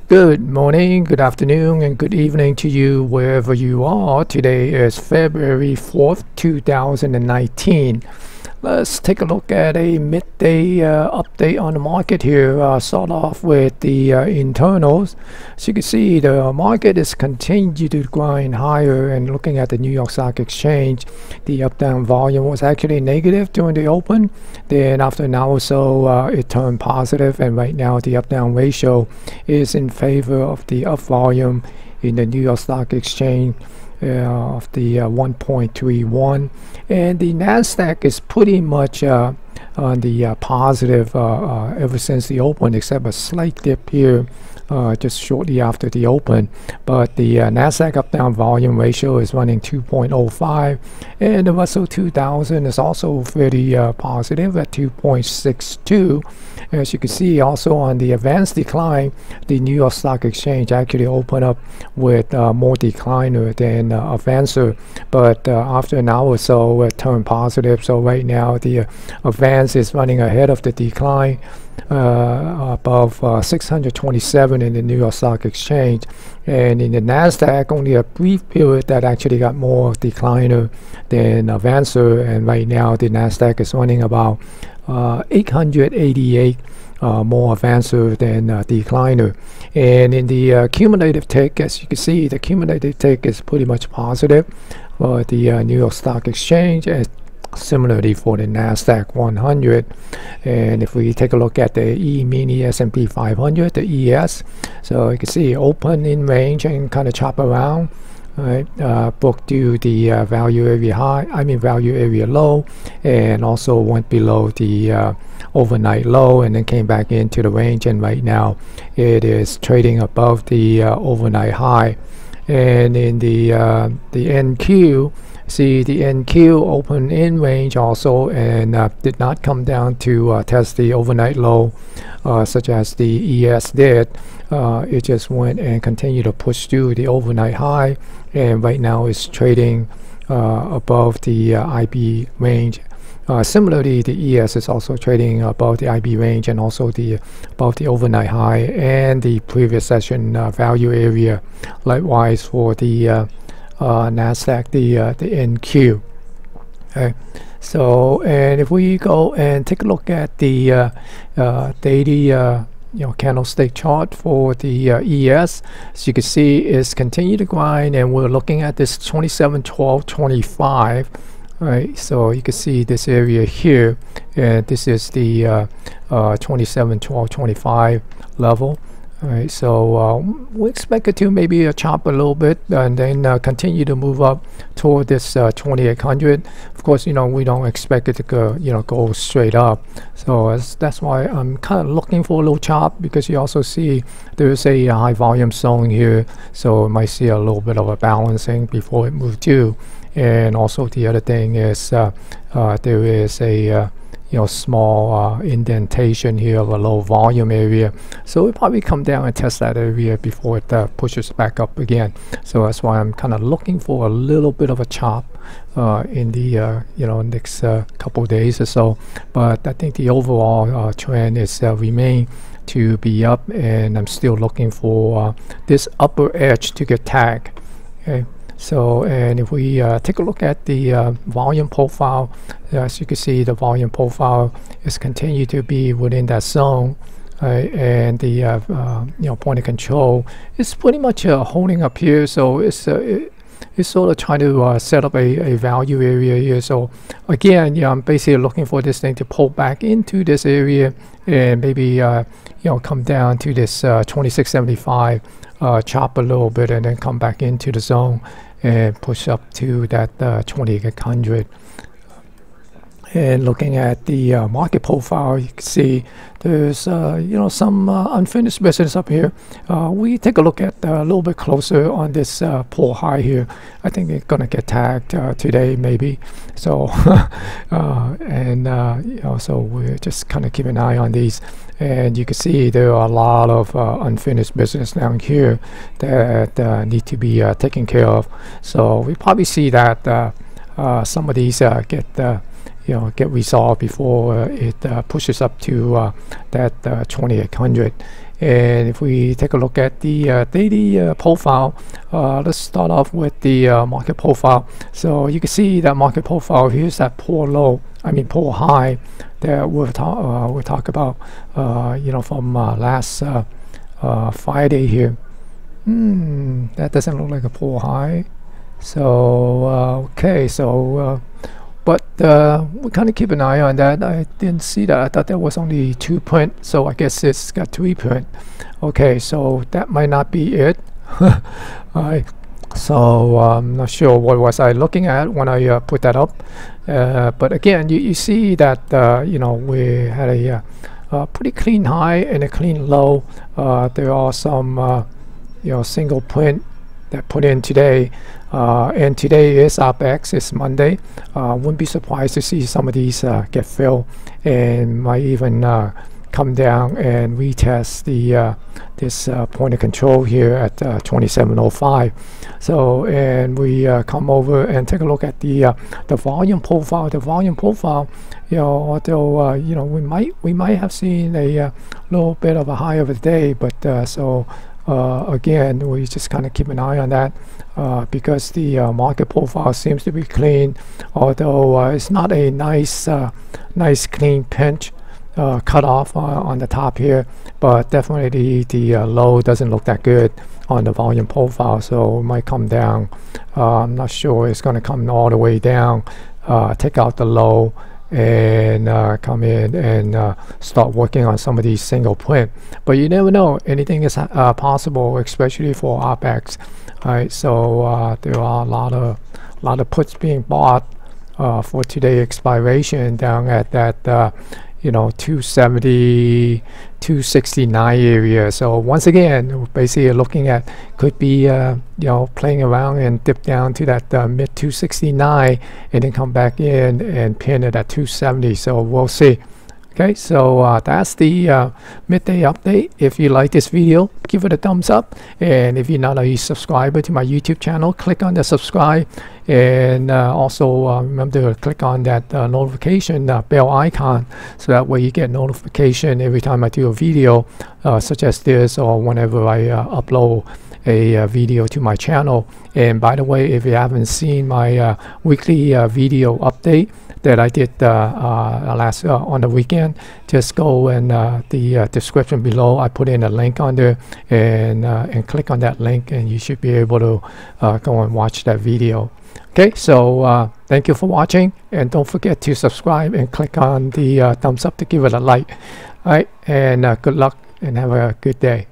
Good morning, good afternoon, and good evening to you wherever you are. Today is February 4th, 2019. Let's take a look at a midday update on the market here. Start off with the internals. As you can see, the market is continuing to grind higher, and looking at the New York Stock Exchange, the up-down volume was actually negative during the open. Then after an hour or so, it turned positive, and right now the up-down ratio is in favor of the up volume in the New York Stock Exchange of the 1.31, and the Nasdaq is pretty much on the positive ever since the open, except a slight dip here just shortly after the open. But the Nasdaq up down volume ratio is running 2.05, and the Russell 2000 is also very positive at 2.62. As you can see, also on the advanced decline, the New York Stock Exchange actually opened up with more decliner than advancer, but after an hour or so it turned positive. So right now the advance is running ahead of the decline, above 627 in the New York Stock Exchange, and in the Nasdaq only a brief period that actually got more decliner than advancer, and right now the Nasdaq is running about 888 more advancer than decliner. And in the cumulative tick, as you can see, the cumulative tick is pretty much positive for the New York Stock Exchange, and similarly for the Nasdaq 100. And if we take a look at the Emini SP500, the ES, so you can see open in range and kind of chop around. Right, booked to the value area high, value area low, and also went below the overnight low, and then came back into the range, and right now it is trading above the overnight high. And in the NQ, see the NQ open in range also, and did not come down to test the overnight low such as the ES did. It just went and continued to push through the overnight high, and right now it's trading above the IB range. Similarly, the ES is also trading above the IB range, and also above the overnight high and the previous session value area. Likewise for the Nasdaq, the NQ. Okay. So, and if we go and take a look at the daily candlestick chart for the ES, as you can see, is continue to grind, and we're looking at this 27.12.25. Right, so you can see this area here, and this is the 27.12.25 level. All right, so we expect it to maybe chop a little bit, and then continue to move up toward this 2800. Of course, we don't expect it to go, go straight up. So that's why I'm kind of looking for a little chop, because you also see there's a high volume zone here, so it might see a little bit of a balancing before it moves to. And also the other thing is there is a small indentation here of a low volume area, so it probably come down and test that area before it pushes back up again. So that's why I'm kind of looking for a little bit of a chop in the next couple days or so. But I think the overall trend is remain to be up, and I'm still looking for this upper edge to get tagged. Okay. So, and if we take a look at the volume profile, as you can see, the volume profile is continue to be within that zone, and the point of control is pretty much holding up here. So it's sort of trying to set up a value area here. So again, I'm basically looking for this thing to pull back into this area, and maybe come down to this 2675, chop a little bit, and then come back into the zone and push up to that 2800. And looking at the market profile, you can see there's some unfinished business up here. We take a look at a little bit closer on this pull high here. I think it's gonna get tagged today maybe. So so we're just kind of keep an eye on these. And you can see there are a lot of unfinished business down here that need to be taken care of. So we probably see that some of these get resolved before it pushes up to that 2800. And if we take a look at the daily profile, let's start off with the market profile. So you can see that market profile. Here's that poor low, poor high that we'll talk about, from last Friday here. That doesn't look like a poor high. So okay, so but we kind of keep an eye on that. I didn't see that. I thought that was only 2 print, so I guess it's got 3 print. Okay, so that might not be it. Alright, so I'm not sure what was I looking at when I put that up. But again, you see that we had a pretty clean high and a clean low. There are some single print that put in today, and today is OpEx. It's Monday. Wouldn't be surprised to see some of these get filled, and might even come down and retest the this point of control here at 2705. So, and we come over and take a look at the volume profile. The volume profile, although we might have seen a little bit of a high of the day, but again, we just kind of keep an eye on that because the market profile seems to be clean, although it's not a nice clean pinch cut off on the top here, but definitely the low doesn't look that good on the volume profile, so it might come down. I'm not sure it's going to come all the way down, take out the low, and come in and start working on some of these single print. But you never know, anything is possible, especially for OpEx. Alright, so there are a lot of puts being bought for today expiration down at that 270, 269 area. So once again, we're basically looking at could be playing around and dip down to that mid 269 and then come back in and pin it at 270. So we'll see. Okay, so that's the midday update. If you like this video, give it a thumbs up, and if you're not a subscriber to my YouTube channel, click on the subscribe, and also remember to click on that notification bell icon, so that way you get notification every time I do a video such as this, or whenever I upload a video to my channel. And by the way, if you haven't seen my weekly video update that I did last on the weekend, just go in the description below. I put in a link on there, and click on that link, and you should be able to go and watch that video. Okay, so thank you for watching, and don't forget to subscribe and click on the thumbs up to give it a like. All right, and good luck and have a good day.